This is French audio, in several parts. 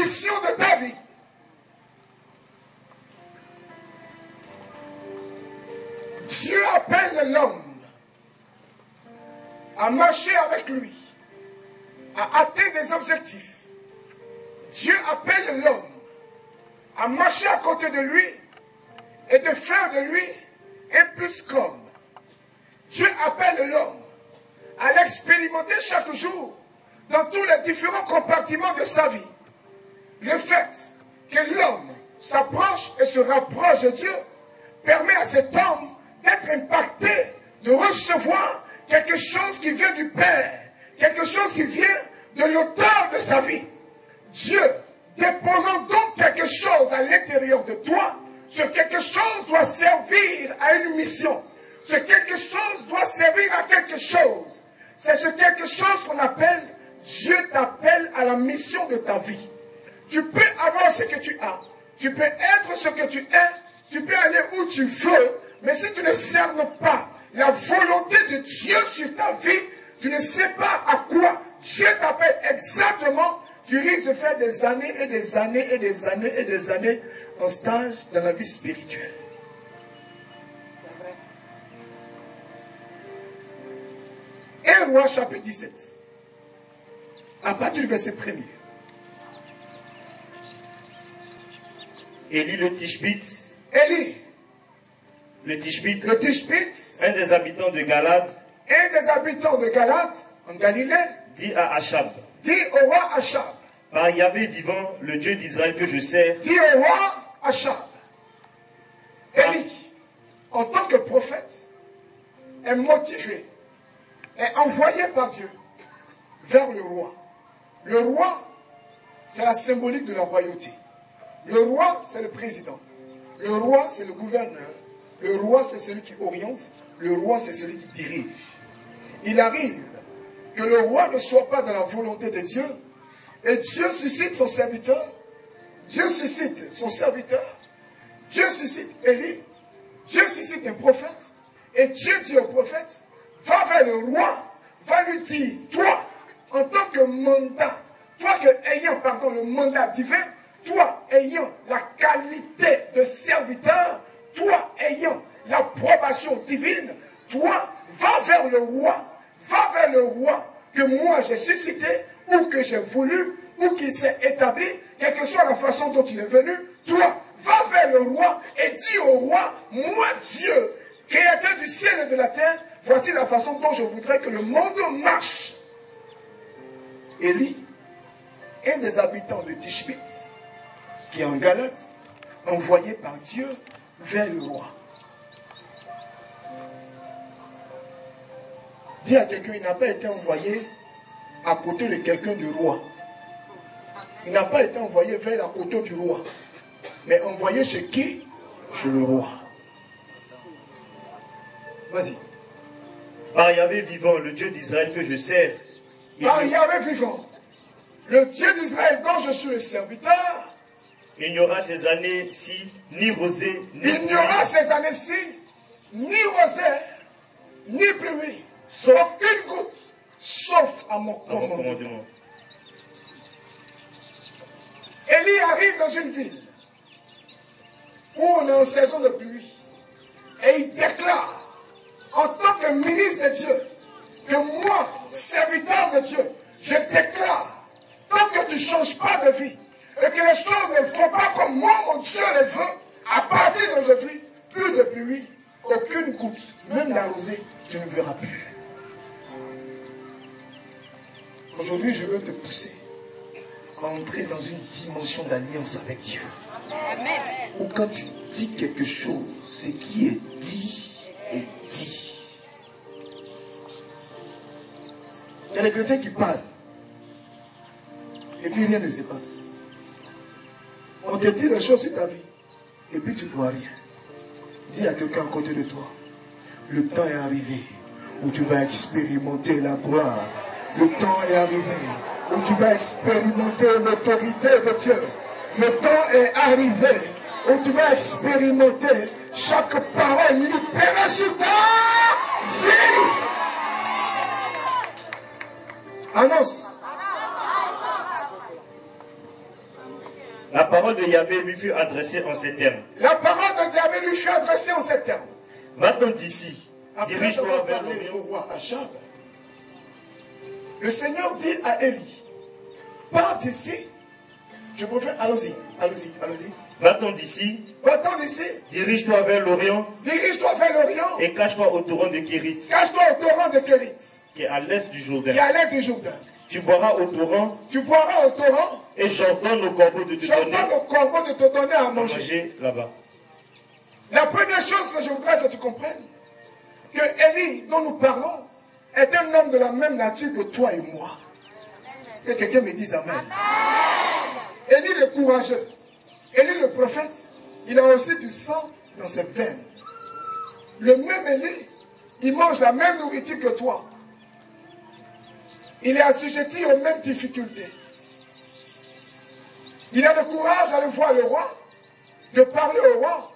mission de ta vie. Dieu appelle l'homme à marcher avec lui, à atteindre des objectifs. Dieu appelle l'homme à marcher à côté de lui et de faire de lui un plus qu'homme. Dieu appelle l'homme à l'expérimenter chaque jour dans tous les différents compartiments de sa vie. Le fait que l'homme s'approche et se rapproche de Dieu permet à cet homme d'être impacté, de recevoir quelque chose qui vient du Père, quelque chose qui vient de l'auteur de sa vie. Dieu, déposant donc quelque chose à l'intérieur de toi, ce quelque chose doit servir à une mission. Ce quelque chose doit servir à quelque chose. C'est ce quelque chose qu'on appelle, Dieu t'appelle à la mission de ta vie. Tu peux avoir ce que tu as, tu peux être ce que tu es, tu peux aller où tu veux, mais si tu ne cernes pas la volonté de Dieu sur ta vie, tu ne sais pas à quoi Dieu t'appelle exactement, tu risques de faire des années et des années et des années et des années en stage dans la vie spirituelle. 1 Roi chapitre 17, à partir du verset 1er. Élie le Tishbite, Élie, le Tishbite, un des habitants de Galade, en Galilée, dit à Achab, dit au roi Achab, par Yahvé vivant, le Dieu d'Israël que je sers, dit au roi Achab, Élie, en tant que prophète, est motivé, est envoyé par Dieu vers le roi. Le roi, c'est la symbolique de la royauté. Le roi, c'est le président. Le roi, c'est le gouverneur. Le roi, c'est celui qui oriente. Le roi, c'est celui qui dirige. Il arrive que le roi ne soit pas dans la volonté de Dieu. Et Dieu suscite son serviteur. Dieu suscite son serviteur. Dieu suscite Élie. Dieu suscite un prophète. Et Dieu dit au prophète, va vers le roi, va lui dire, toi, en tant que mandat, toi ayant le mandat divin, toi ayant la qualité de serviteur, toi ayant l'approbation divine, toi, va vers le roi que moi j'ai suscité, ou que j'ai voulu, ou qui s'est établi, quelle que soit la façon dont il est venu, toi, va vers le roi et dis au roi, moi Dieu, créateur du ciel et de la terre, voici la façon dont je voudrais que le monde marche. Élie, un des habitants de Tishbite, qui est en Galate, envoyé par Dieu vers le roi. Dis à quelqu'un, il n'a pas été envoyé à côté de quelqu'un du roi. Il n'a pas été envoyé vers la côté du roi. Mais envoyé chez qui? Chez le roi. Vas-y. Par Yahvé vivant, le Dieu d'Israël que je sers. Par Yahvé vivant, le Dieu d'Israël dont je suis le serviteur. Il n'y aura ces années-ci ni rosée, ni il n'y aura ces années-ci ni rosée, ni pluie, sauf une goutte, sauf à mon commandement. Élie arrive dans une ville où on est en saison de pluie et il déclare en tant que ministre de Dieu que moi, serviteur de Dieu, je déclare, tant que tu ne changes pas de vie et que les choses ne font pas comme moi, mon Dieu les veut, à partir d'aujourd'hui, plus de pluie, aucune goutte, même la rosée, tu ne verras plus. Aujourd'hui, je veux te pousser à entrer dans une dimension d'alliance avec Dieu. Amen. Où quand tu dis quelque chose, ce qui est dit est dit. Il y a des chrétiens qui parlent et puis rien ne se passe. On te dit des choses sur ta vie et puis tu ne vois rien. Dis à quelqu'un à côté de toi, le temps est arrivé où tu vas expérimenter la gloire. Le temps est arrivé où tu vas expérimenter l'autorité de Dieu. Le temps est arrivé où tu vas expérimenter chaque parole libérée sur ta vie. Annonce. La parole de Yahvé lui fut adressée en ces termes. La parole de Yahvé lui fut adressée en ces termes. Va-t'en d'ici, Après dirige-toi avoir vers parlé au l'Orient. roi Achab, le Seigneur dit à Élie, pars d'ici. Je préfère, allons-y, allons-y, allons-y. Va-t'en d'ici, Va-t'en d'ici, dirige-toi vers l'Orient dirige-toi vers l'Orient, et cache-toi au torrent de Kérit, cache-toi au torrent de Kérit, qui est à l'est du qui est Jourdain. à l'est du Jourdain. Tu boiras au torrent Tu boiras au torrent, et j'ordonne au corbeau de te donner j'entends le corbeau de te donner à à manger. manger là-bas. La première chose que je voudrais que tu comprennes, que Élie, dont nous parlons, est un homme de la même nature que toi et moi. Que quelqu'un me dise Amen. Élie le courageux, Élie le prophète, il a aussi du sang dans ses veines. Le même Élie, il mange la même nourriture que toi. Il est assujetti aux mêmes difficultés. Il a le courage d'aller voir le roi, de parler au roi,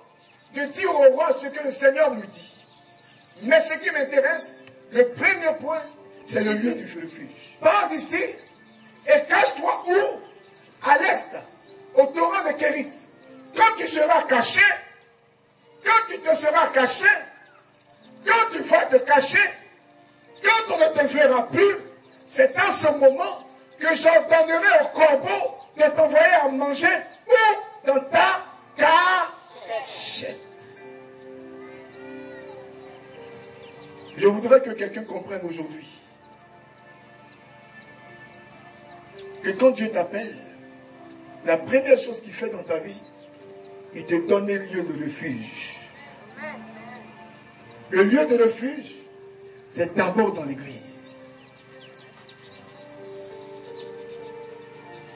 de dire au roi ce que le Seigneur lui dit. Mais ce qui m'intéresse, le premier point, c'est le lieu du refuge. Pars d'ici et cache-toi où? À l'est, au torrent de Kérit. Quand tu seras caché, quand tu te seras caché, quand tu vas te cacher, quand on ne te verra plus, c'est à ce moment que j'ordonnerai au corbeau de t'envoyer à manger ou dans ta cachette. Je voudrais que quelqu'un comprenne aujourd'hui que quand Dieu t'appelle, la première chose qu'il fait dans ta vie, il te donne un lieu de refuge. Le lieu de refuge, c'est d'abord dans l'église.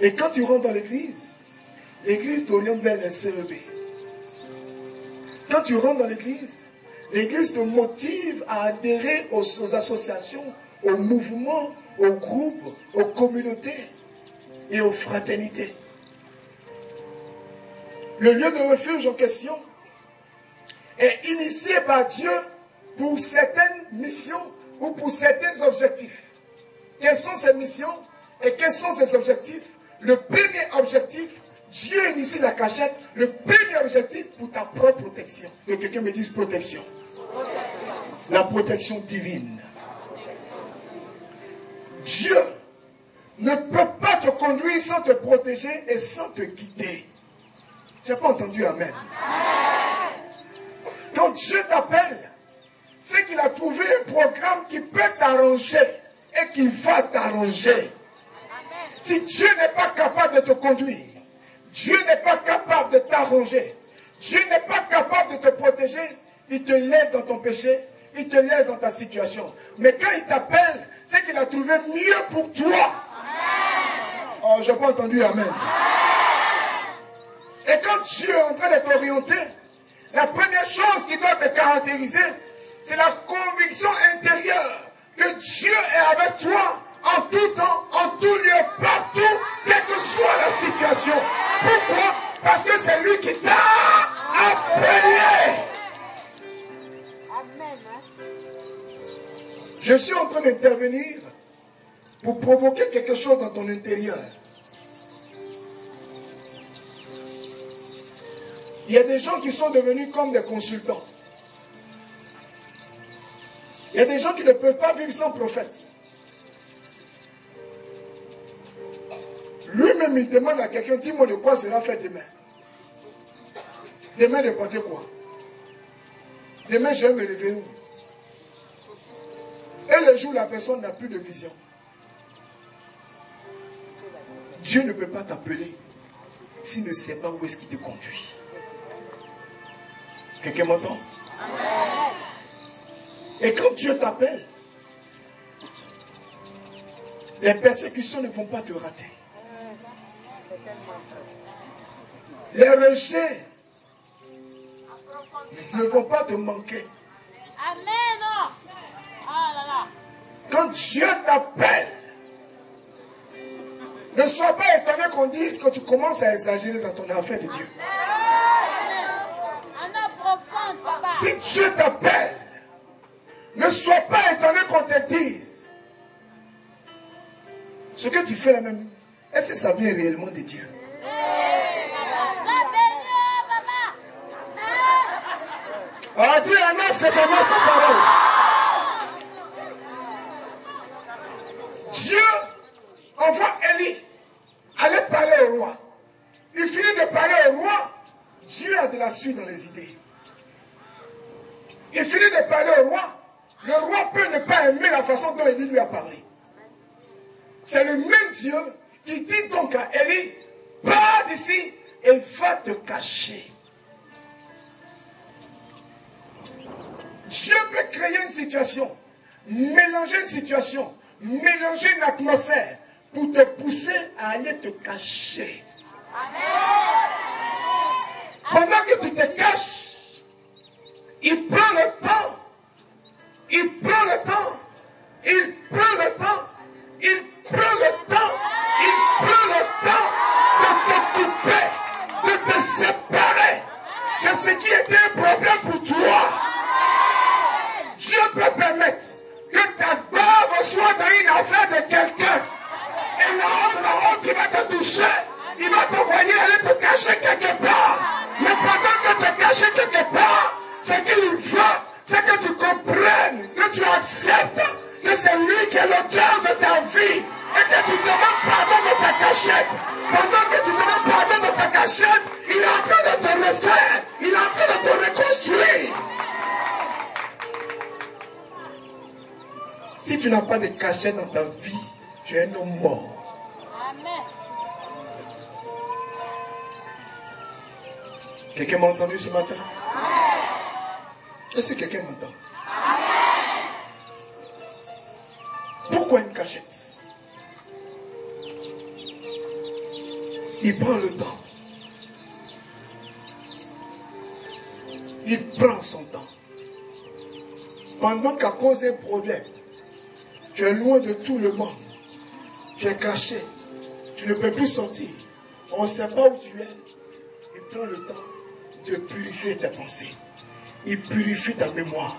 Et quand tu rentres dans l'église, l'église t'oriente vers les CEB. Quand tu rentres dans l'église te motive à adhérer aux associations, aux mouvements, aux groupes, aux communautés et aux fraternités. Le lieu de refuge en question est initié par Dieu pour certaines missions ou pour certains objectifs. Quelles sont ces missions et quels sont ces objectifs? Le premier objectif, Dieu initie la cachette. Le premier objectif pour ta propre protection. Que quelqu'un me dise protection. La protection divine. Dieu ne peut pas te conduire sans te protéger et sans te guider. Tu n'as pas entendu Amen. Quand Dieu t'appelle, c'est qu'il a trouvé un programme qui peut t'arranger et qui va t'arranger. Si Dieu n'est pas capable de te conduire, Dieu n'est pas capable de t'arranger, Dieu n'est pas capable de te protéger, il te laisse dans ton péché, il te laisse dans ta situation. Mais quand il t'appelle, c'est qu'il a trouvé mieux pour toi. Oh, je n'ai pas entendu Amen. Et quand Dieu est en train de t'orienter, la première chose qui doit te caractériser, c'est la conviction intérieure que Dieu est avec toi en tout temps, en tout lieu, partout, quelle que soit la situation. Pourquoi? Parce que c'est lui qui t'a appelé. Je suis en train d'intervenir pour provoquer quelque chose dans ton intérieur. Il y a des gens qui sont devenus comme des consultants. Il y a des gens qui ne peuvent pas vivre sans prophète. Lui-même, il demande à quelqu'un, dis-moi de quoi sera fait demain. Demain, de porter quoi? Demain, je vais me lever où? Et le jour où la personne n'a plus de vision. Dieu ne peut pas t'appeler s'il ne sait pas où est-ce qu'il te conduit. Quelqu'un m'entend? Et quand Dieu t'appelle, les persécutions ne vont pas te rater. Les rejets ne vont pas te manquer. Amen. Ah là là. Quand Dieu t'appelle, ne sois pas étonné qu'on dise que tu commences à exagérer dans ton affaire de Dieu. Si Dieu t'appelle, ne sois pas étonné qu'on te dise ce que tu fais là même. Est-ce que ça vient réellement de Dieu? Dieu annonce que c'est sa parole. Dieu envoie Élie aller parler au roi. Il finit de parler au roi. Dieu a de la suite dans les idées. Il finit de parler au roi. Le roi peut ne pas aimer la façon dont Élie lui a parlé. C'est le même Dieu qui dit donc à Élie, pars d'ici et va te cacher. Dieu peut créer une situation, mélanger une situation, mélanger une atmosphère pour te pousser à aller te cacher. Pendant que tu te caches, il prend le temps, il prend le temps, il prend le temps, il prend le temps, il prend le temps de t'occuper, de te séparer de ce qui était un problème pour toi. Dieu peut permettre que ta bave soit dans une affaire de quelqu'un. Et la honte qui va te toucher, il va t'envoyer aller te cacher quelque part. Mais pendant que tu es caché quelque part, ce qu'il veut, c'est que tu comprennes, que tu acceptes que c'est lui qui est l'auteur de ta vie. Et que tu demandes pardon de ta cachette. Pendant que tu demandes pardon de ta cachette, il est en train de te refaire. Il est en train de te reconstruire. Si tu n'as pas de cachette dans ta vie, tu es un homme mort. Amen. Quelqu'un m'a entendu ce matin? Est-ce que quelqu'un m'entend? Pourquoi une cachette? Il prend le temps. Il prend son temps. Pendant qu'à cause d'un problème, tu es loin de tout le monde. Tu es caché. Tu ne peux plus sortir. On ne sait pas où tu es. Il prend le temps de purifier tes pensées. Il purifie ta mémoire.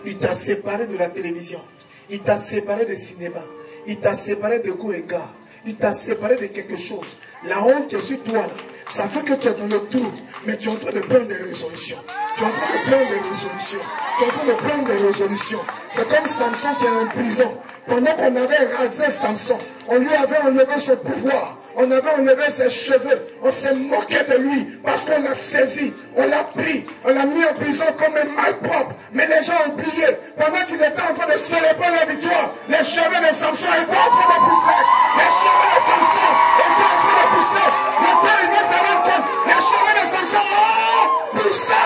Il t'a séparé de la télévision. Il t'a séparé du cinéma. Il t'a séparé de goût et gars. Il t'a séparé de quelque chose. La honte qui est sur toi, là, ça fait que tu es dans le trou. Mais tu es en train de prendre des résolutions. Tu es en train de prendre des résolutions. Tu es en train de prendre des résolutions. C'est comme Samson qui est en prison. Pendant qu'on avait rasé Samson, on lui avait enlevé son pouvoir. On avait enlevé ses cheveux. On s'est moqué de lui parce qu'on l'a saisi. On l'a pris. On l'a mis en prison comme un malpropre. Mais les gens ont oublié. Pendant qu'ils étaient en train de célébrer la victoire, les cheveux de Samson étaient en train de pousser. Les cheveux de Samson étaient en train de pousser. Le temps, il va se rendre compte. Les cheveux de Samson ont poussé.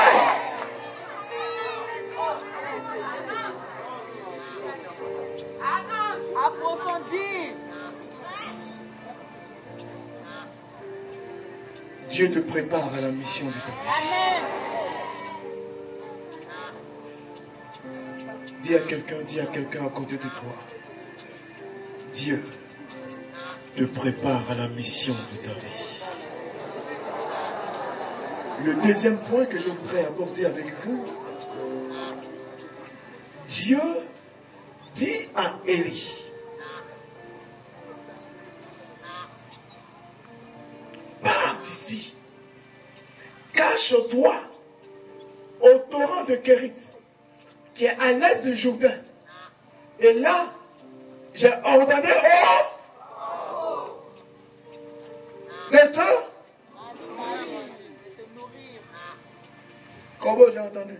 Approfondis. Dieu te prépare à la mission de ta vie. Amen. Dis à quelqu'un à côté de toi. Dieu te prépare à la mission de ta vie. Le deuxième point que je voudrais aborder avec vous. Dieu dit à Élie. Pars d'ici. Cache-toi au torrent de Kérit, qui est à l'est du Jourdain. Et là, j'ai ordonné de te nourrir. Comment j'ai entendu?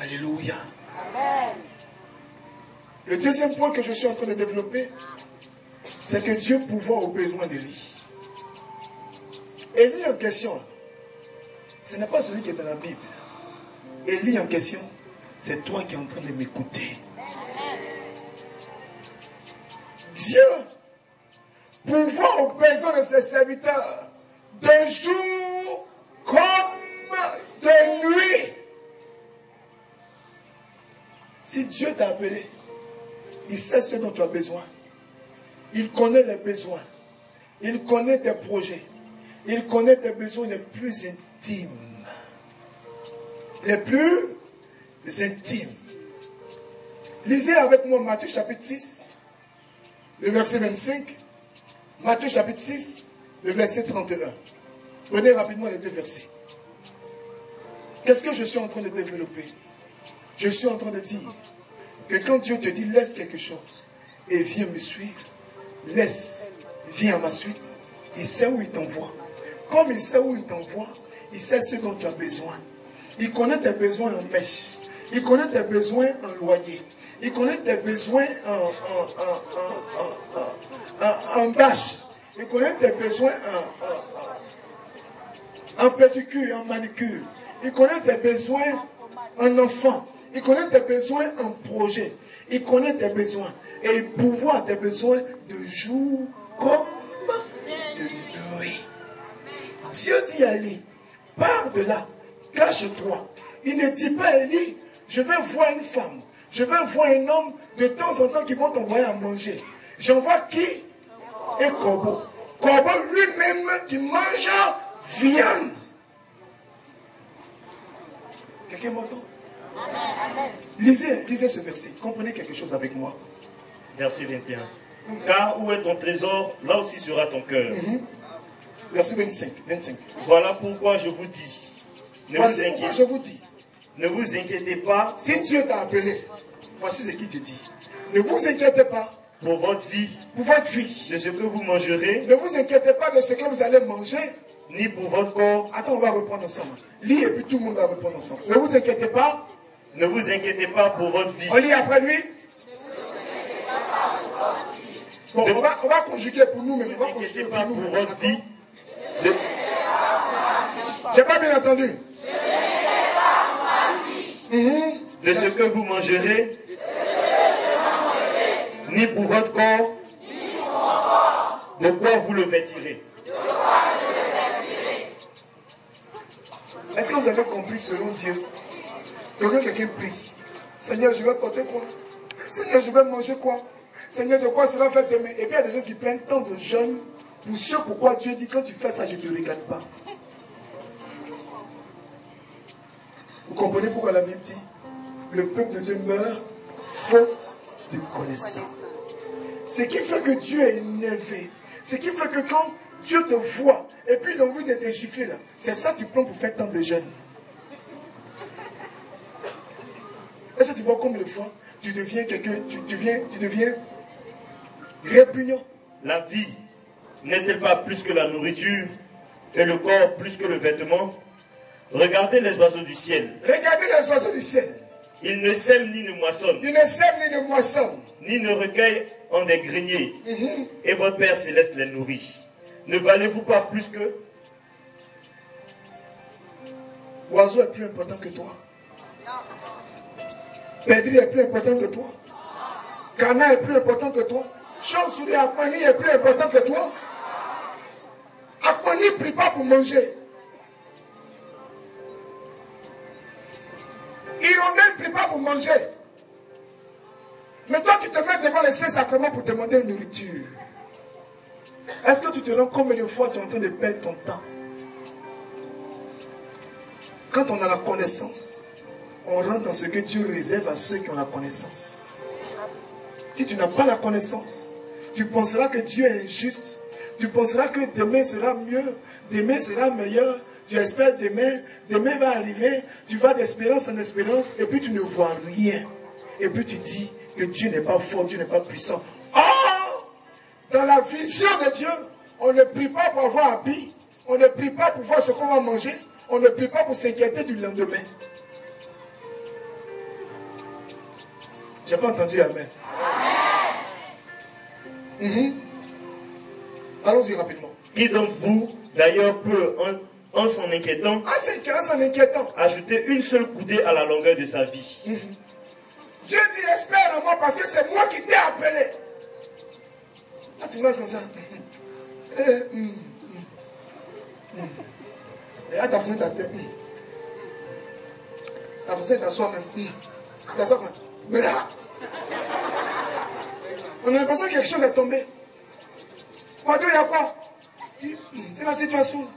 Alléluia. Amen. Le deuxième point que je suis en train de développer, c'est que Dieu pourvoit aux besoins d'Élie. Élie en question, ce n'est pas celui qui est dans la Bible. Élie en question, c'est toi qui es en train de m'écouter. Dieu pourvoit aux besoins de ses serviteurs de jour comme de nuit. Si Dieu t'a appelé, il sait ce dont tu as besoin. Il connaît les besoins. Il connaît tes projets. Il connaît tes besoins les plus intimes. Les plus intimes. Lisez avec moi Matthieu chapitre 6, le verset 25. Matthieu chapitre 6, le verset 31. Prenez rapidement les 2 versets. Qu'est-ce que je suis en train de développer? Je suis en train de dire que quand Dieu te dit laisse quelque chose et viens me suivre, laisse, viens à ma suite, il sait où il t'envoie. Comme il sait où il t'envoie, il sait ce dont tu as besoin. Il connaît tes besoins en mèche. Il connaît tes besoins en loyer. Il connaît tes besoins en bâche. Il connaît tes besoins en pédicure, en manicure. Il connaît tes besoins en enfant. Il connaît tes besoins en projet. Il connaît tes besoins. Et il pourvoit tes besoins de jour comme de nuit. Dieu dit à Élie, pars de là, cache-toi. Il ne dit pas à Élie, je vais voir une femme, je vais voir un homme de temps en temps qui vont t'envoyer à manger. J'envoie qui? Un corbeau. Corbeau lui-même qui mange viande. Quelqu'un m'entend? Lisez ce verset. Comprenez quelque chose avec moi. Verset 21. Car où est ton trésor, là aussi sera ton cœur. Verset 25. Voilà pourquoi je vous dis. Voici pourquoi je vous dis. Ne vous inquiétez pas. Si Dieu t'a appelé, voici ce qu'il te dit. Ne vous inquiétez pas. Pour votre vie. Pour votre vie. De ce que vous mangerez. Ne vous inquiétez pas de ce que vous allez manger. Ni pour votre corps. Attends, on va reprendre ensemble. Lis et puis tout le monde va reprendre ensemble. Ne vous inquiétez pas. Ne vous inquiétez pas pour votre vie. On lit après lui. Bon, on va conjuguer pour nous, mais ne vous inquiétez pas pour votre vie. J'ai pas bien entendu. De ce que vous mangerez, ni pour votre corps, de quoi vous le vêtirez. Est-ce que vous avez compris selon Dieu? Quand quelqu'un prie, Seigneur, je vais porter quoi? Seigneur, je vais manger quoi? Seigneur, de quoi cela fait demain? Et puis il y a des gens qui prennent tant de jeûne pour ce pourquoi Dieu dit, quand tu fais ça, je ne te regarde pas. Vous comprenez pourquoi la Bible dit, le peuple de Dieu meurt faute de connaissance. Ce qui fait que Dieu est énervé, ce qui fait que quand Dieu te voit, et puis il a envie de te gifler là, c'est ça que tu prends pour faire tant de jeûne. Est-ce que tu vois combien de fois tu deviens quelqu'un, tu deviens répugnant? La vie n'est-elle pas plus que la nourriture et le corps plus que le vêtement? Regardez les oiseaux du ciel. Regardez les oiseaux du ciel. Ils ne sèment ni ne moissonnent. Ils ne sèment ni ne moissonnent. Ni ne recueillent en des greniers. Et votre Père Céleste les nourrit. Ne valez-vous pas plus que... Oiseau est plus important que toi. Pédri est plus important que toi. Cana est plus important que toi. Chauve-souris Akmani est plus important que toi. Akmani ne prie pas pour manger. Hirondelle ne prie pas pour manger. Mais toi, tu te mets devant les 5 sacrements pour demander une nourriture. Est-ce que tu te rends combien de fois tu es en train de perdre ton temps? Quand on a la connaissance, on rentre dans ce que Dieu réserve à ceux qui ont la connaissance. Si tu n'as pas la connaissance, tu penseras que Dieu est injuste. Tu penseras que demain sera mieux, demain sera meilleur. Tu espères demain va arriver, tu vas d'espérance en espérance, et puis tu ne vois rien. Et puis tu dis que Dieu n'est pas fort, Dieu n'est pas puissant. Or, dans la vision de Dieu, on ne prie pas pour avoir habit, on ne prie pas pour voir ce qu'on va manger, on ne prie pas pour s'inquiéter du lendemain. J'ai pas entendu Amen. Allons-y rapidement. Qui d'entre vous, d'ailleurs, peut, en s'en inquiétant, ajouter une seule coudée à la longueur de sa vie? Dieu dit, espère en moi parce que c'est moi qui t'ai appelé. Là, tu marches comme ça. Et là, tu as fait ta tête. Tu as fait ta soi-même. Tu t'assois comme ça. On a l'impression que quelque chose est tombé. Dieu, il y a quoi? C'est la situation là.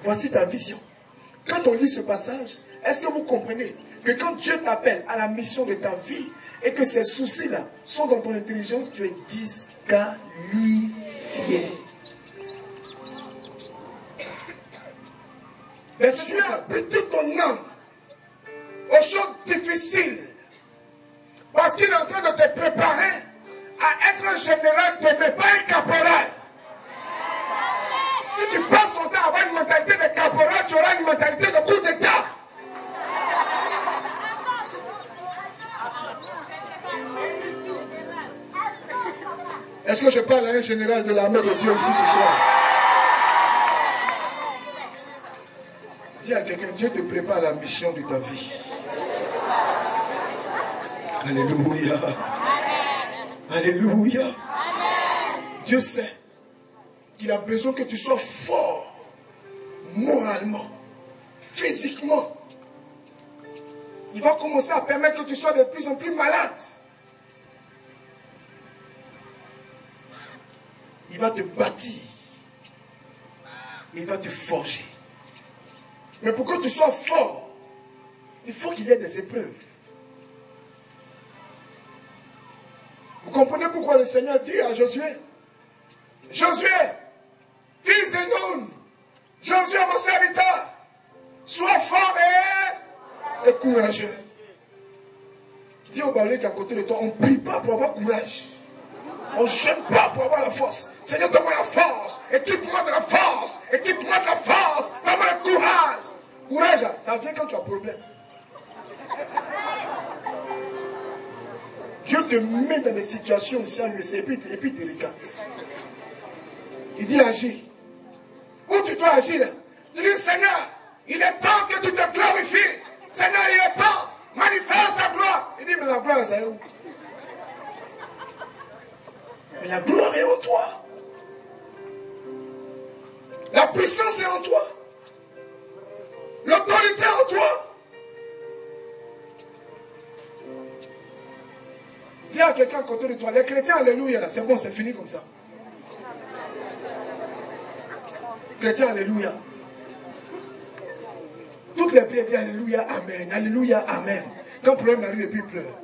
Voici ta vision. Quand on lit ce passage, est-ce que vous comprenez que quand Dieu t'appelle à la mission de ta vie et que ces soucis-là sont dans ton intelligence, tu es disqualifié. Dieu habitue ton âme aux choses difficiles. Parce qu'il est en train de te préparer à être un général de mais pas un caporal. Si tu passes ton temps à avoir une mentalité de caporal, tu auras une mentalité de coup d'état. Est-ce que je parle à un général de l'armée de Dieu ici ce soir? Dis à quelqu'un, Dieu te prépare à la mission de ta vie. Alléluia. Alléluia. Dieu sait qu'il a besoin que tu sois fort, moralement, physiquement. Il va commencer à permettre que tu sois de plus en plus malade. Il va te bâtir. Il va te forger. Mais pour que tu sois fort, il faut qu'il y ait des épreuves. Vous comprenez pourquoi le Seigneur dit à Josué, Josué, fils de Nun, Josué mon serviteur, sois fort et courageux. Dis au balai qui est à côté de toi, on ne prie pas pour avoir courage. On ne jeûne pas pour avoir la force. Seigneur, donne-moi la force. Équipe-moi de la force. Équipe-moi de la force. Donne-moi le courage. Courage, ça vient quand tu as un problème. Dieu te met dans des situations aussi à l'USC et puis tu regardes. Il dit agis. Où tu dois agir? Tu dis Seigneur, il est temps que tu te glorifies. Seigneur, il est temps. Manifeste ta gloire. Il dit mais la gloire c'est où? Mais la gloire est en toi. La puissance est en toi. L'autorité est en toi. Dis à quelqu'un à côté de toi, les chrétiens, alléluia, là, c'est bon, c'est fini comme ça. Chrétiens, alléluia. Toutes les prières disent alléluia, amen, alléluia, amen. Quand le problème arrive, et puis il pleure.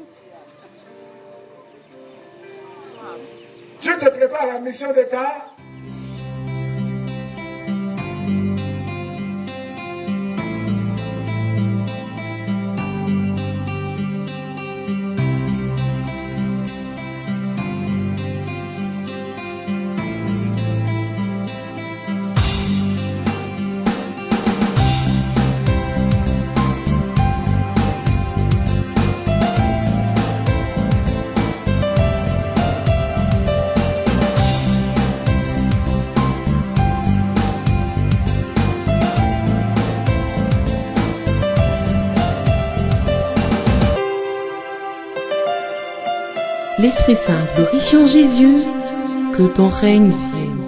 Dieu te prépare à la mission d'État. L'Esprit Saint glorifie en Jésus, que ton règne vienne.